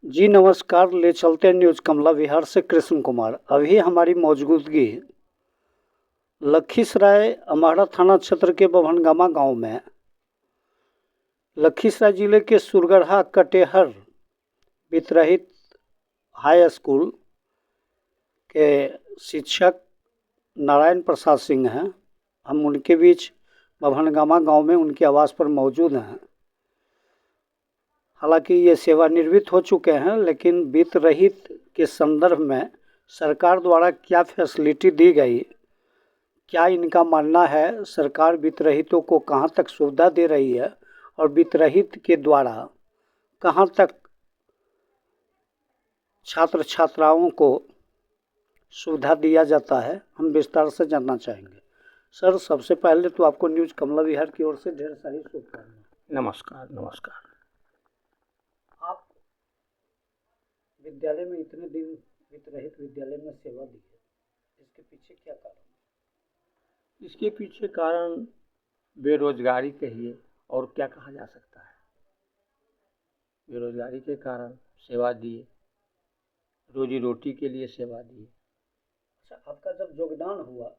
जी नमस्कार, ले चलते हैं न्यूज़ कमला विहार से कृष्ण कुमार। अभी हमारी मौजूदगी लखीसराय अम्हाड़ा थाना क्षेत्र के बभनगामा गांव में लखीसराय जिले के सुरगढ़ा कटेहर वित्रहित हाई स्कूल के शिक्षक नारायण प्रसाद सिंह हैं। हम उनके बीच बभनगामा गांव में उनके आवास पर मौजूद हैं। हालांकि ये सेवानिवृत्त हो चुके हैं, लेकिन वित्त रहित के संदर्भ में सरकार द्वारा क्या फैसिलिटी दी गई, क्या इनका मानना है, सरकार वित्त रहितों को कहां तक सुविधा दे रही है और वित्त रहित के द्वारा कहां तक छात्र छात्राओं को सुविधा दिया जाता है, हम विस्तार से जानना चाहेंगे। सर, सबसे पहले तो आपको न्यूज़ कमला विहार की ओर से ढेर सारी शुभकामनाएं। नमस्कार। नमस्कार। आप विद्यालय में इतने दिन वित्त रहित विद्यालय में सेवा दी है, इसके पीछे क्या कारण? इसके पीछे कारण बेरोजगारी कहिए और क्या कहा जा सकता है। बेरोजगारी के कारण सेवा दिए, रोजी रोटी के लिए सेवा दिए। अच्छा, आपका जब योगदान हुआ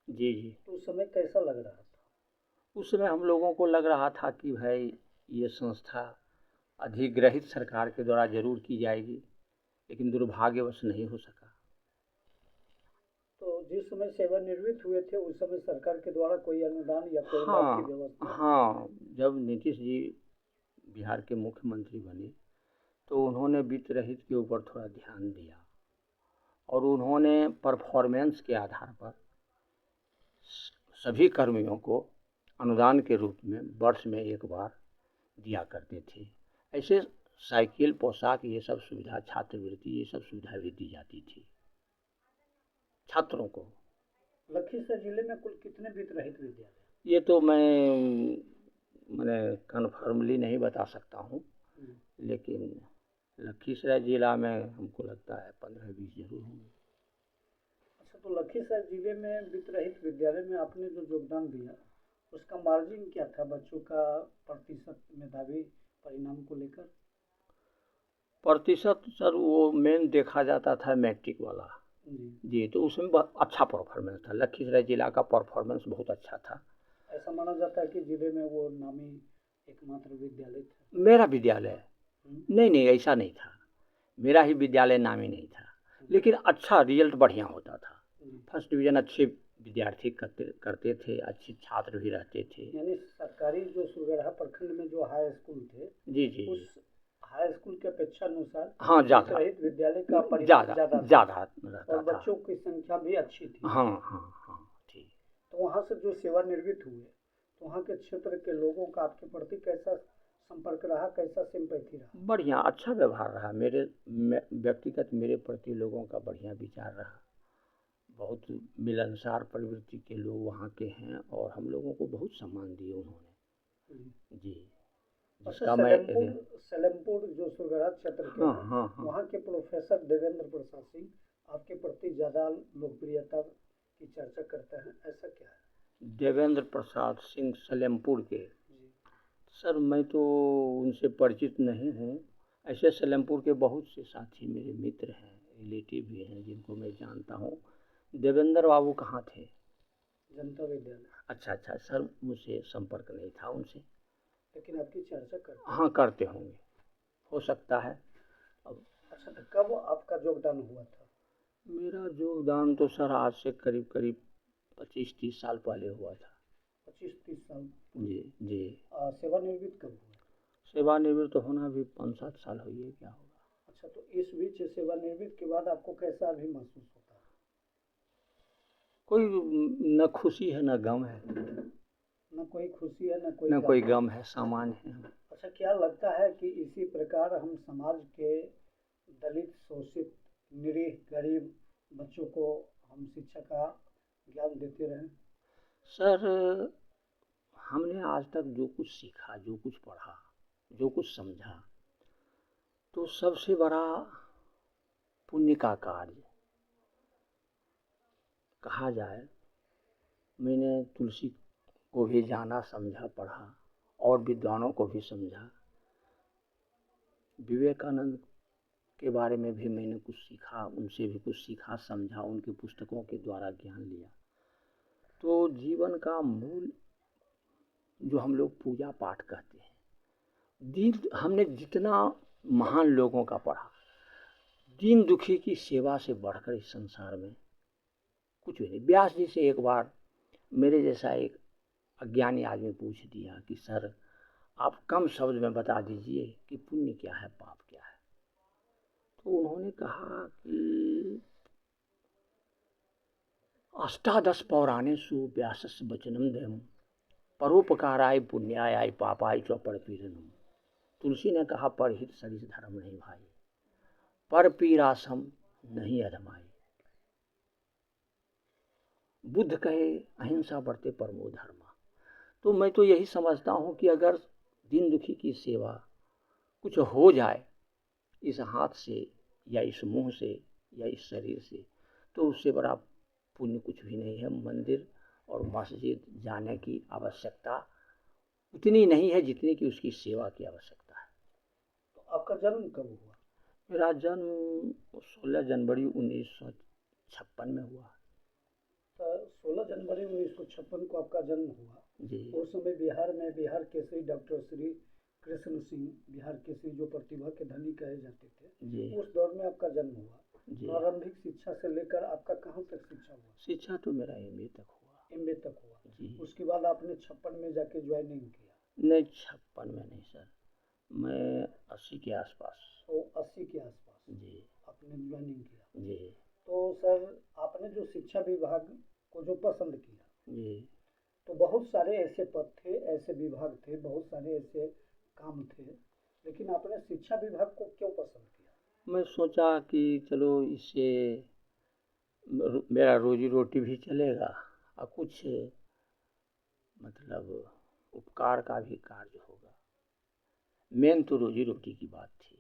जी जी, तो उस समय कैसा लग रहा था? उस समय हम लोगों को लग रहा था कि भाई ये संस्था अधिग्रहित सरकार के द्वारा जरूर की जाएगी, लेकिन दुर्भाग्यवश नहीं हो सका। तो जिस समय सेवानिवृत्त हुए थे उस समय सरकार के द्वारा कोई अनुदान या कोई लाभ की व्यवस्था? हाँ, जब नीतीश जी बिहार के मुख्यमंत्री बने तो उन्होंने वित्त रहित के ऊपर थोड़ा ध्यान दिया और उन्होंने परफॉर्मेंस के आधार पर सभी कर्मियों को अनुदान के रूप में वर्ष में एक बार दिया करते थे। ऐसे साइकिल, पोशाक, ये सब सुविधा, छात्रवृत्ति, ये सब सुविधा भी दी जाती थी छात्रों को। लखीसराय जिले में कुल कितने वित्त रहित विद्यालय? ये तो मैंने कन्फर्मली नहीं बता सकता हूँ, लेकिन लखीसराय जिला में हमको लगता है 15-20 जरूर होंगे। अच्छा, तो लखीसराय जिले में वित्त रहित विद्यालय में आपने जो योगदान दिया उसका मार्जिन क्या था, बच्चों का प्रतिशत मेधावी परिणाम को लेकर? प्रतिशत सर, वो मेन देखा जाता था मैट्रिक वाला जी, तो उसमें बहुत अच्छा परफॉर्मेंस था। लखीसराय जिला का परफॉर्मेंस बहुत अच्छा था। ऐसा माना जाता है कि जिले में वो नामी एकमात्र विद्यालय था। मेरा विद्यालय नहीं, ऐसा नहीं था। मेरा ही विद्यालय नामी नहीं था, लेकिन अच्छा रिजल्ट बढ़िया होता था। फर्स्ट डिवीजन अच्छे विद्यार्थी करते थे, अच्छे छात्र भी रहते थे। यानी सरकारी जो सुरगढ़ा प्रखंड में जो हाई स्कूल थे, जी जी, उस हाई स्कूल के अपेक्षा अनुसार हाँ ज़्यादा विद्यालय का ज़्यादा रहता और बच्चों की संख्या भी अच्छी थी। हाँ हाँ हाँ, ठीक। तो वहाँ से जो सेवानिवृत्त हुए तो वहाँ के क्षेत्र के लोगों का आपके प्रति कैसा संपर्क रहा, कैसा सिंपैथी रहा? बढ़िया, अच्छा व्यवहार रहा। मेरे व्यक्तिगत मेरे प्रति लोगों का बढ़िया विचार रहा। बहुत मिलनसार प्रवृत्ति के लोग वहाँ के हैं और हम लोगों को बहुत सम्मान दिए उन्होंने जी। जिसका सलेमपुर जो सुरगढ़ा क्षेत्र के वहाँ के प्रोफेसर देवेंद्र प्रसाद सिंह आपके प्रति ज़्यादा लोकप्रियता की चर्चा करते हैं, ऐसा क्या है? देवेंद्र प्रसाद सिंह सलेमपुर के? सर, मैं तो उनसे परिचित नहीं हूँ। ऐसे सलेमपुर के बहुत से साथी मेरे मित्र हैं, रिलेटिव भी हैं जिनको मैं जानता हूँ। देवेंद्र बाबू कहाँ थे? जनता विद्यालय। अच्छा, सर मुझसे संपर्क नहीं था उनसे, लेकिन आपकी चर्चा करते? हाँ, करते होंगे, हो सकता है। अब अच्छा, तो कब आपका योगदान हुआ था? मेरा योगदान तो सर आज से करीब 25-30 साल पहले हुआ था। 25-30 साल? जी जी। सेवानिवृत्त कब हुआ? सेवानिवृत्त होना भी 5-7 साल हुई है, क्या होगा। अच्छा, तो इस बीच सेवानिवृत्त के बाद आपको कैसा अभी महसूस होता है? कोई न खुशी है न गम है। न कोई खुशी है न कोई गम है, सामान्य है। अच्छा, क्या लगता है कि इसी प्रकार हम समाज के दलित, शोषित, निरीह, गरीब बच्चों को हम शिक्षा का ज्ञान देते रहें? सर, हमने आज तक जो कुछ सीखा, जो कुछ पढ़ा, जो कुछ समझा, तो सबसे बड़ा पुण्य का कार्य कहा जाए। मैंने तुलसी को भी जाना, समझा, पढ़ा और विद्वानों को भी समझा। विवेकानंद के बारे में भी मैंने कुछ सीखा, उनसे भी कुछ सीखा समझा, उनकी पुस्तकों के द्वारा ज्ञान लिया। तो जीवन का मूल जो हम लोग पूजा पाठ कहते हैं, दीन हमने जितना महान लोगों का पढ़ा, दीन दुखी की सेवा से बढ़कर इस संसार में कुछ भी नहीं। व्यास जी से एक बार मेरे जैसा एक अज्ञानी आदमी पूछ दिया कि सर आप कम शब्द में बता दीजिए कि पुण्य क्या है, पाप क्या है। तो उन्होंने कहा कि अष्टादश पौराणेषु व्यासस्य वचनं देहम् परोपकाराय पुण्याय पापाय च परपीडनम्। तुलसी ने कहा परहित सरिस धर्म नहीं भाई, पर पीरासम नहीं अधमाई। बुद्ध कहे अहिंसा बढ़ते परमो धर्मा। तो मैं तो यही समझता हूँ कि अगर दीन दुखी की सेवा कुछ हो जाए इस हाथ से या इस मुंह से या इस शरीर से, तो उससे बड़ा पुण्य कुछ भी नहीं है। मंदिर और मस्जिद जाने की आवश्यकता उतनी नहीं है जितनी कि उसकी सेवा की आवश्यकता है। तो आपका जन्म कब हुआ? मेरा जन्म 16 जनवरी 1956 में हुआ। तो 16 जनवरी 1956 को आपका जन्म हुआ जी। उस समय बिहार में बिहार केसरी डॉक्टर श्री कृष्ण सिंह, बिहार केसरी जो प्रतिभा के धनी कहे जाते थे जी। उस दौर में आपका जन्म हुआ। जी। प्रारंभिक शिक्षा से लेकर आपका कहाँ तक शिक्षा हुआ? शिक्षा तो मेरा MA तक हुआ। MA तक हुआ जी। उसके बाद आपने 56 में जाके ज्वाइनिंग किया? नहीं 56 में नहीं सर, मैं 80 के आसपास। तो 80 के आसपास जी। आपने ज्वाइनिंग किया। जी। तो सर आपने जो शिक्षा विभाग को जो पसंद किया जी। तो बहुत सारे ऐसे पद थे, ऐसे विभाग थे, बहुत सारे ऐसे काम थे, लेकिन आपने शिक्षा विभाग को क्यों पसंद किया? मैं सोचा कि चलो इससे मेरा रोजी रोटी भी चलेगा और कुछ मतलब उपकार का भी कार्य होगा। मेन तो रोजी रोटी की बात थी।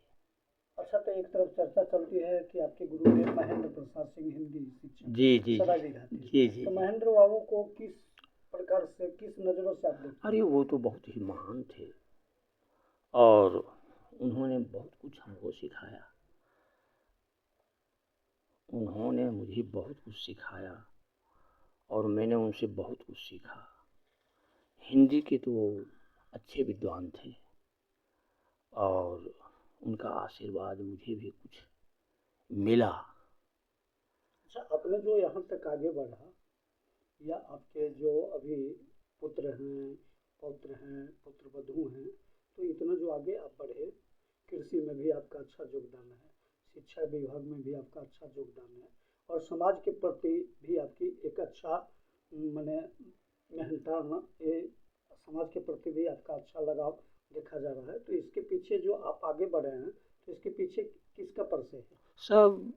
अच्छा, तो एक तरफ चर्चा चलती है कि आपके गुरुदेव महेंद्र प्रसाद सिंह हिंदी शिक्षक जी जी सराय घाटी। जी जी। तो महेंद्र बाबू को किस प्रकार से, किस नजरों से आप देखते हैं? अरे वो तो बहुत ही महान थे और उन्होंने बहुत कुछ हमको सिखाया। उन्होंने मुझे बहुत कुछ सिखाया और मैंने उनसे बहुत कुछ सीखा। हिंदी के तो वो अच्छे विद्वान थे और उनका आशीर्वाद मुझे भी कुछ मिला। अच्छा, आपने जो यहाँ तक आगे बढ़ा या आपके जो अभी पुत्र हैं, पौत्र हैं, पुत्र वधू हैं, तो इतना जो आगे आप बढ़े, कृषि में भी आपका अच्छा योगदान है, शिक्षा विभाग में भी आपका अच्छा योगदान है और समाज के प्रति भी आपकी एक अच्छा माने मेहनताना, ये समाज के प्रति भी आपका अच्छा लगाव देखा जा रहा है। तो इसके पीछे जो आप आगे बढ़े हैं तो इसके पीछे किसका परिचय है? सब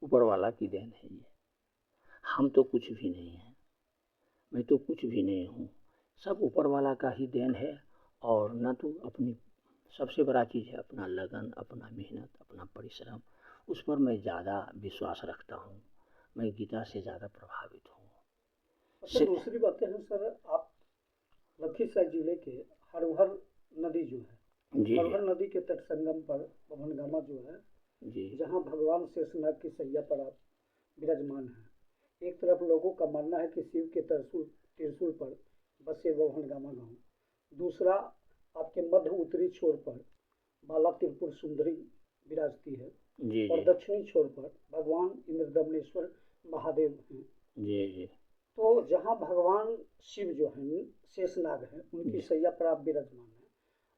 ऊपर वाला की देन है ये। हम तो कुछ भी नहीं हैं, मैं तो कुछ भी नहीं हूँ, सब ऊपर वाला का ही देन है। और न तो अपनी सबसे बड़ा चीज़ है अपना लगन, अपना मेहनत, अपना परिश्रम, उस पर मैं ज़्यादा विश्वास रखता हूँ। मैं गीता से ज़्यादा प्रभावित हूँ। अच्छा, दूसरी बातें हैं सर, आप लखीसराय जिले के हरहर नदी जो है, जी हरहर नदी के तट संगम पर बभनगामा जो है, जी। जहाँ भगवान शेषनाग की सैया पर आप विराजमान हैं। एक तरफ लोगों का मानना है कि शिव के त्रिशूल पर बसे बभनगामा गांव, दूसरा आपके मध्य उत्तरी छोर पर बाला त्रिपुर सुंदरी विराजती है जी और जी दक्षिणी छोर पर भगवान इंद्रदमनेश्वर महादेव हैं। जी जी। तो जहाँ भगवान शिव जो है शेषनाग है उनकी सैया पर आप विराजमान है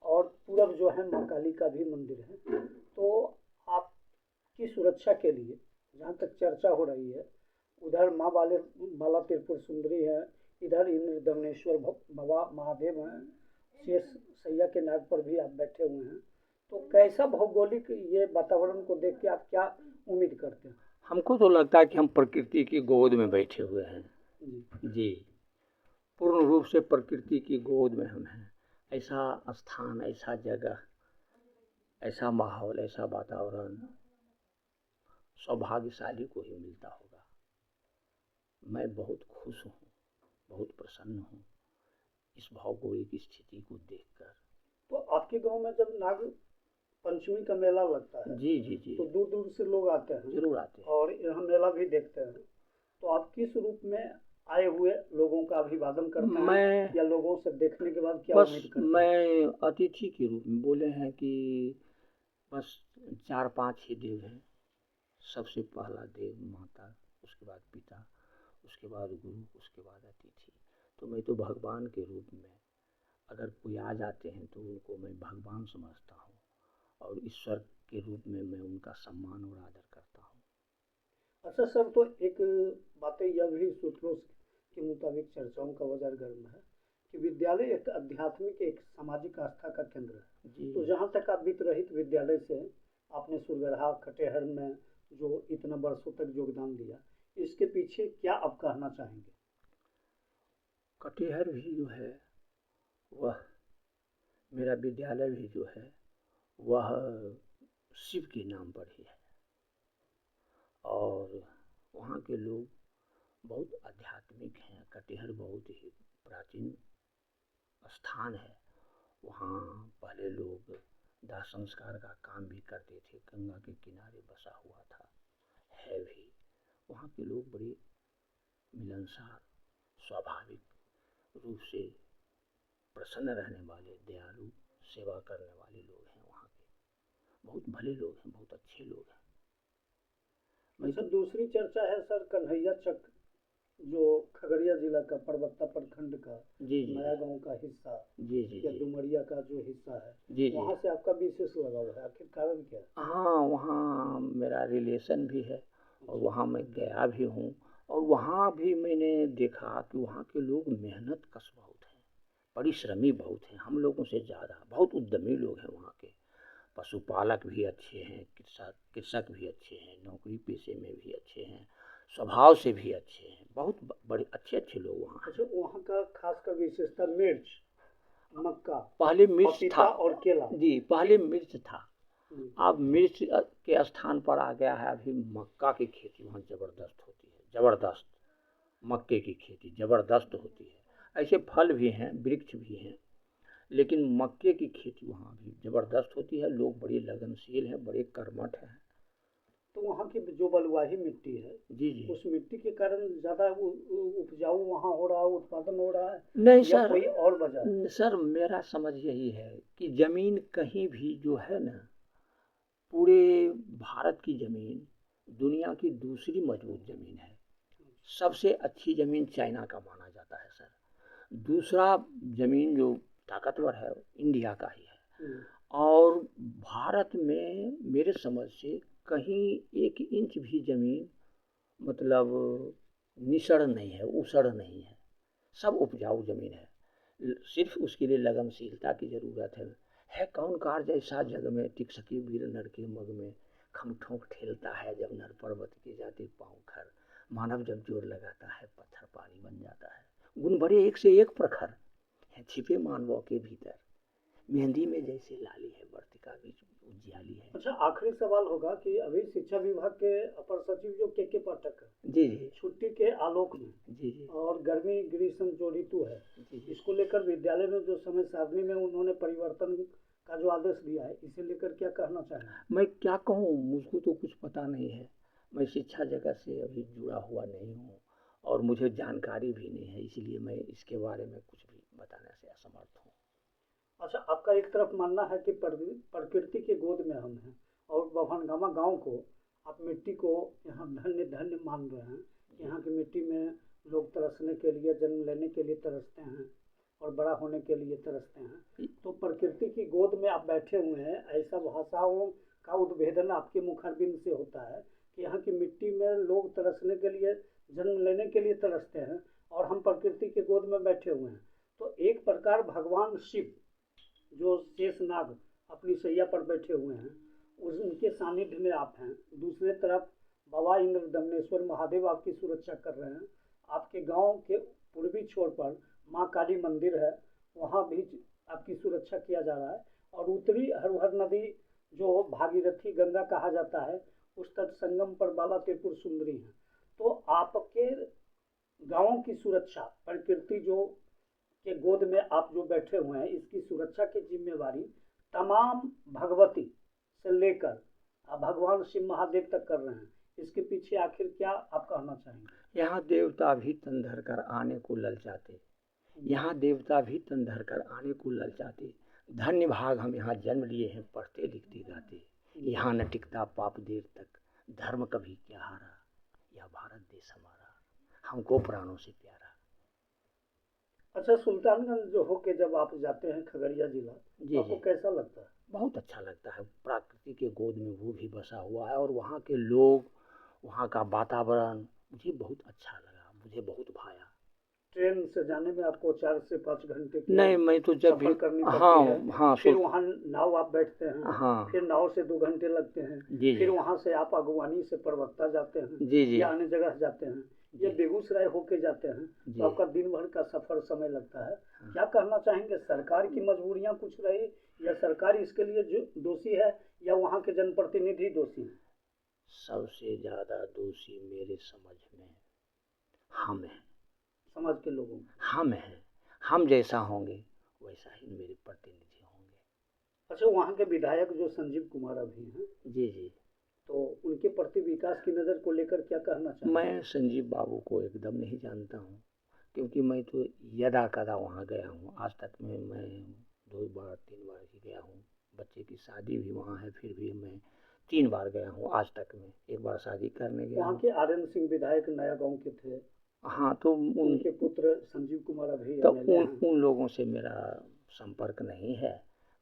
और पूरब जो है माँ काली का भी मंदिर है। तो आपकी सुरक्षा के लिए जहाँ तक चर्चा हो रही है, उधर माँ बाला त्रिपुर सुंदरी है, इधर इंद्र दमनेश्वर बाबा महादेव हैं, शेष सैया के नाग पर भी आप बैठे हुए हैं। तो कैसा भौगोलिक ये वातावरण को देख के आप क्या उम्मीद करते हैं? हमको तो लगता है कि हम प्रकृति की गोद में बैठे हुए हैं जी। पूर्ण रूप से प्रकृति की गोद में हम हैं। ऐसा स्थान, ऐसा जगह, ऐसा माहौल, ऐसा वातावरण सौभाग्यशाली को ही मिलता होगा। मैं बहुत खुश हूँ, बहुत प्रसन्न हूँ इस भौगोलिक स्थिति को देखकर। तो आपके गांव में जब नाग पंचमी का मेला लगता है, जी जी जी, तो दूर दूर से लोग आते हैं जरूर आते हैं। और यहाँ मेला भी देखते हैं। तो आप किस रूप में आए हुए लोगों का अभिवादन करते हैं, मैं या लोगों से देखने के बाद क्या बस उम्मीद करते हैं? मैं अतिथि के रूप में बोले हैं कि बस 4-5 ही देव हैं। सबसे पहला देव माता, उसके बाद पिता, उसके बाद गुरु, उसके बाद अतिथि। तो मैं तो भगवान के रूप में अगर कोई आ जाते हैं तो उनको मैं भगवान समझता हूँ, और ईश्वर के रूप में मैं उनका सम्मान और आदर करता हूँ। अच्छा सर, तो एक बातें यह भी सूत्रों के मुताबिक चर्चाओं का बाजार गर्म है कि विद्यालय एक आध्यात्मिक, एक सामाजिक आस्था का केंद्र है। जी तो जहाँ तक आप वित्त रहित विद्यालय से आपने सुरगरहा कटेहर में जो इतना वर्षों तक योगदान दिया, इसके पीछे क्या आप कहना चाहेंगे? कटिहार भी जो है वह, मेरा विद्यालय भी जो है वह शिव के नाम पर ही है, और वहाँ के लोग बहुत आध्यात्मिक हैं। कटिहार बहुत ही प्राचीन स्थान है। वहाँ पहले लोग दाह संस्कार का काम भी करते थे, गंगा के किनारे बसा हुआ था, है भी। वहाँ के लोग बड़े मिलनसार, स्वाभाविक रूप से प्रसन्न रहने वाले, दयालु, सेवा करने वाले लोग हैं। वहाँ के बहुत भले लोग हैं, बहुत अच्छे लोग हैं। अच्छा, दूसरी चर्चा है सर कन्हैया चक, जो खगड़िया जिला का परबत्ता प्रखंड का जी जी नया गांव का हिस्सा, जी जी या जी डुमरिया का जो हिस्सा है, जी जी, वहाँ से आपका विशेष लगाव है, आखिर कारण क्या है? हाँ, वहाँ मेरा रिलेशन भी है और वहाँ मैं गया भी हूँ, और वहाँ भी मैंने देखा कि वहाँ के लोग मेहनत कश बहुत हैं, परिश्रमी बहुत हैं, हम लोगों से ज़्यादा। बहुत उद्यमी लोग हैं वहाँ के। पशुपालक भी अच्छे हैं, कृषक भी अच्छे हैं, नौकरी पेशे में भी अच्छे हैं, स्वभाव से भी अच्छे हैं। बहुत बड़े अच्छे अच्छे लोग वहाँ हैं। अच्छा, वहाँ का खासकर विशेषता मिर्च, मक्का, पहले मिर्च पपीता था और केला। जी, पहले मिर्च था, हम्म, अब मिर्च के स्थान पर आ गया है। अभी मक्का की खेती वहाँ ज़बरदस्त होती है, ज़बरदस्त। मक्के की खेती ज़बरदस्त होती है। ऐसे फल भी हैं, वृक्ष भी हैं, लेकिन मक्के की खेती वहाँ भी ज़बरदस्त होती है। लोग बड़े लगनशील हैं, बड़े कर्मठ हैं। तो वहाँ की जो बलुआही मिट्टी है, जी जी, उस मिट्टी के कारण ज़्यादा उपजाऊ वहाँ हो रहा है, उत्पादन हो रहा है, नहीं या सर, कोई और वजह है? सर मेरा समझ यही है कि ज़मीन कहीं भी जो है ना, पूरे भारत की ज़मीन दुनिया की दूसरी मजबूत ज़मीन है। सबसे अच्छी ज़मीन चाइना का माना जाता है सर। दूसरा ज़मीन जो ताकतवर है इंडिया का ही है। और भारत में मेरे समझ से कहीं 1 इंच भी ज़मीन मतलब निसड़ नहीं है, उसड़ नहीं है, सब उपजाऊ ज़मीन है। सिर्फ उसके लिए लगनशीलता की ज़रूरत है। कौन कार जैसा जग में टिक सके वीर नर के मग में, खम ठोंक ठेलता है जब नर पर्वत के जाते पाँव खर, मानव जब जोर लगाता है पत्थर पानी बन जाता है। गुण बड़े एक से एक प्रखर हैं छिपे मानवों के भीतर, मेहंदी में जैसे लाली है वर्तिका बीच उजियाली है। अच्छा, आखिरी सवाल होगा कि अभी शिक्षा विभाग के अपर सचिव जो के पाठक है, जी जी छुट्टी के आलोक में जी जी और गर्मी ग्रीष्म जो ऋतु है, जी जी, इसको लेकर विद्यालय में जो समय सारणी में उन्होंने परिवर्तन का जो आदेश दिया है, इसे लेकर क्या कहना चाहेंगे? मैं क्या कहूँ, मुझको तो कुछ पता नहीं है। मैं शिक्षा जगत से अभी जुड़ा हुआ नहीं हूँ और मुझे जानकारी भी नहीं है, इसलिए मैं इसके बारे में कुछ भी बताने से असमर्थ हूँ। अच्छा, आपका एक तरफ मानना है कि प्रकृति के गोद में हम हैं, और बभनगामा गांव को आप मिट्टी को यहाँ धन्य धन्य मान रहे हैं। यहाँ की मिट्टी में लोग तरसने के लिए, जन्म लेने के लिए तरसते हैं और बड़ा होने के लिए तरसते हैं। तो प्रकृति की गोद में आप बैठे हुए हैं, ऐसा भाषाओं का उद्भेदन आपके मुखारबिंद से होता है कि यहाँ की मिट्टी में लोग तरसने के लिए, जन्म लेने के लिए तरसते हैं, और हम प्रकृति के गोद में बैठे हुए हैं। तो एक प्रकार भगवान शिव जो शेषनाग अपनी सैया पर बैठे हुए हैं, उनके सानिध्य में आप हैं। दूसरे तरफ बाबा इंद्र दमनेश्वर महादेव आपकी सुरक्षा कर रहे हैं। आपके गांव के पूर्वी छोर पर माँ काली मंदिर है, वहाँ भी आपकी सुरक्षा किया जा रहा है। और उत्तरी हरहर नदी जो भागीरथी गंगा कहा जाता है, उस तट संगम पर बाला त्रिपुर सुंदरी है। तो आपके गांवों की सुरक्षा, प्रकृति जो के गोद में आप जो बैठे हुए हैं, इसकी सुरक्षा की जिम्मेवारी तमाम भगवती लेकर आप भगवान शिव महादेव तक कर रहे हैं, इसके पीछे आखिर क्या आप कहना चाहेंगे? यहाँ देवता भी तन धर कर आने को ललचाते, यहाँ देवता भी तन धर कर आने को ललचाते। धन्य भाग हम यहाँ जन्म लिए हैं, पढ़ते लिखते गाते। यहाँ न टिकता पाप देर तक, धर्म कभी क्या हारा। यह भारत देश हमारा, हमको प्राणों से प्यारा। अच्छा, सुल्तानगंज जो होके जब आप जाते हैं खगड़िया जिला, जी आपको जी, कैसा लगता है? बहुत अच्छा लगता है। प्रकृति के गोद में वो भी बसा हुआ है, और वहाँ के लोग, वहाँ का वातावरण मुझे बहुत अच्छा लगा, मुझे बहुत भाया। ट्रेन से जाने में आपको 4 से 5 घंटे की नहीं, मैं तो जब भी सफर करनी पड़ती है। हाँ फिर वहाँ नाव आप बैठते हैं, हाँ फिर नाव से 2 घंटे लगते हैं, जी फिर जी वहाँ से आप अगवानी से परबत्ता जाते हैं जी जी या अन्य जगह जाते हैं, या जी बेगूसराय होके जाते हैं, जी। तो आपका दिन भर का सफर समय लगता है। हाँ। क्या कहना चाहेंगे, सरकार की मजबूरियाँ कुछ रही, या सरकार इसके लिए जो दोषी है, या वहाँ के जनप्रतिनिधि दोषी हैं? सबसे ज्यादा दोषी मेरे समझ में हम हैं, समाज के लोगों में। हम हैं। हम जैसा होंगे वैसा ही मेरे प्रतिनिधि होंगे। अच्छा, वहाँ के विधायक जो संजीव कुमार अभी हैं, जी जी, तो उनके प्रति विकास की नज़र को लेकर क्या कहना चाहिए? मैं संजीव बाबू को एकदम नहीं जानता हूँ, क्योंकि मैं तो यदा कदा वहाँ गया हूँ। आज तक में मैं 2 बार 3 बार ही गया हूँ। बच्चे की शादी भी वहाँ है, फिर भी मैं 3 बार गया हूँ आज तक में। 1 बार शादी करने गया वहाँ हूँ। के आर्यन सिंह विधायक नया गांव के थे, हाँ, तो उनके पुत्र संजीव कुमार अभी तो एमएलए हैं। उन लोगों से मेरा संपर्क नहीं है,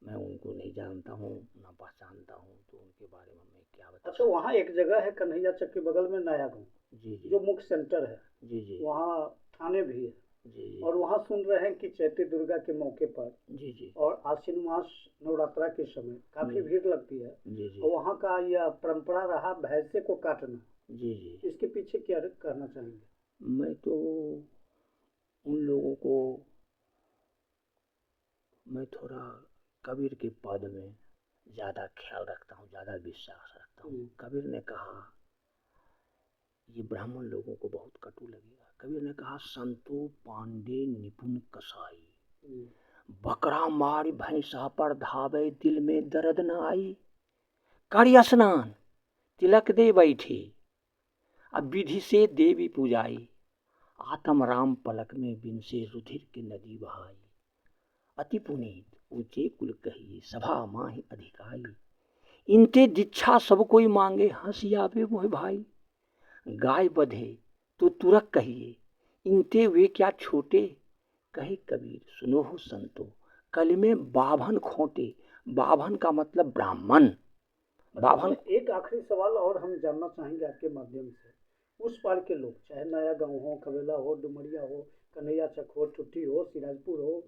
मैं उनको नहीं जानता हूँ, ना पहचानता हूँ, तो उनके बारे में मैं क्या बता। अच्छा, वहाँ एक जगह है कन्हैया चक के बगल में नया गांव, जी जी जो मुख्य सेंटर है, जी जी वहाँ थाने भी है, जी जी और वहाँ सुन रहे हैं कि चैती दुर्गा के मौके पर जी जी और आश्विन मास नवरात्रा के समय काफी जी। भीड़ लगती है, जी जी और वहाँ का यह परंपरा रहा भैंसे को काटना, जी जी। इसके पीछे क्या कहना चाहेंगे? मैं तो उन लोगों को, मैं थोड़ा कबीर के पद में ज़्यादा ख्याल रखता हूँ, ज़्यादा विश्वास रखता हूँ। कबीर ने कहा, ये ब्राह्मण लोगों को बहुत कटु लगेगा, कबीर ने कहा, संतो पांडे निपुण कसाई, बकरा मार भैंसा पर धावे, दिल में दर्द न आई। कर स्नान तिलक दे बैठी, अब विधि से देवी पूजाई। आत्म राम पलक में बिन से रुधिर की नदी बहाई। अति पुनीत ऊंचे कुल कहिए, सभा माहि अधिकाई। इनते दीक्षा सब कोई मांगे, हंसी आवे मोह भाई। गाय बधे तो तुरक कहिए, इनते वे क्या छोटे। कहे कबीर सुनो हो संतो, कल में बाभन खोटे। बाभन का मतलब ब्राह्मण। बाभन। एक आखिरी सवाल और हम जानना चाहेंगे आपके माध्यम से, उस पार के लोग, चाहे नया गांव हो, कबेला हो, डुमरिया हो, कन्हैया चक हो, टुट्टी हो, सिराजपुर हो,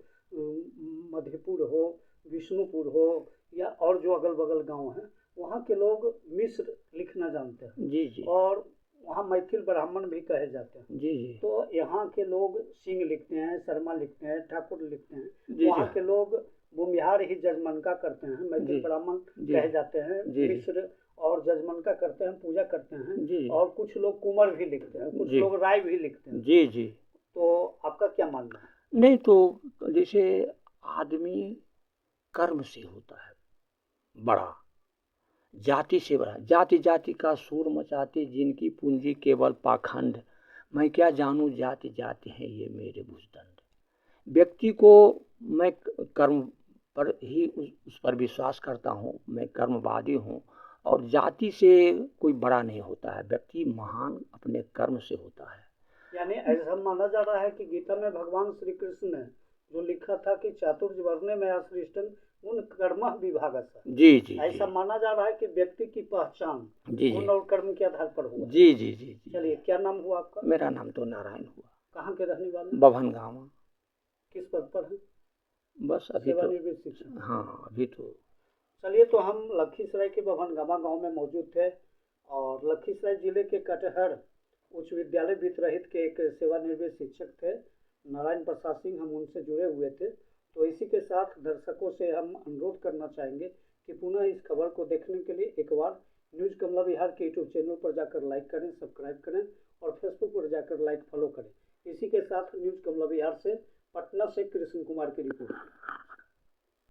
मधेपुर हो, विष्णुपुर हो, या और जो अगल बगल गांव हैं, वहाँ के लोग मिस्र लिखना जानते हैं। जी जी। और वहाँ मैथिल ब्राह्मण भी कहे जाते हैं। जी जी। तो यहाँ के लोग सिंह लिखते हैं, शर्मा लिखते हैं, ठाकुर लिखते हैं। जी वहाँ जी। के लोग भूमिहार ही जजमनका करते हैं, मैथिल जी ब्राह्मण जी कहे जाते हैं। जी। मिस्र और जजमनका करते हैं, पूजा करते हैं। जी। और कुछ लोग कुंवर भी लिखते हैं, कुछ जी। लोग राय भी लिखते हैं। जी जी। तो आपका क्या मानना है? नहीं, तो जैसे आदमी कर्म से होता है बड़ा, जाति से बड़ा। जाति जाति का शोर मचाते, जिनकी पूंजी केवल पाखंड। मैं क्या जानूं जाति जाति है ये मेरे भुजदंड। व्यक्ति को मैं कर्म पर ही उस पर विश्वास करता हूँ, मैं कर्मवादी हूँ। और जाति से कोई बड़ा नहीं होता है, व्यक्ति महान अपने कर्म से होता है। यानी ऐसा माना जा रहा है कि गीता में भगवान श्री कृष्ण ने जो लिखा था कि चातुर्य वर्णे में आश्रिष्टन उन कर्म विभागः। जी जी। ऐसा माना जा रहा है कि व्यक्ति की पहचान जी जी गुण और कर्म के आधार पर हुआ। जी जी जी जी। चलिए, क्या नाम हुआ आपका? मेरा नाम तो नारायण हुआ। कहाँ के रहने वाले? बभन गाँव। किस पद पर है? बस अभी तो, सेवानिवृत्त शिक्षक। हाँ अभी तो। चलिए, तो हम लखीसराय के बभनगामा गांव में मौजूद थे, और लखीसराय जिले के कटहर उच्च विद्यालय वितरहित के एक सेवानिवृत्त शिक्षक थे, नारायण प्रसाद सिंह, हम उनसे जुड़े हुए थे। तो इसी के साथ दर्शकों से हम अनुरोध करना चाहेंगे कि पुनः इस खबर को देखने के लिए एक बार न्यूज़ कमला विहार के यूट्यूब चैनल पर जाकर लाइक करें, सब्सक्राइब करें, और फेसबुक पर जाकर लाइक फॉलो करें। इसी के साथ न्यूज़ कमला विहार से पटना से कृष्ण कुमार की रिपोर्ट।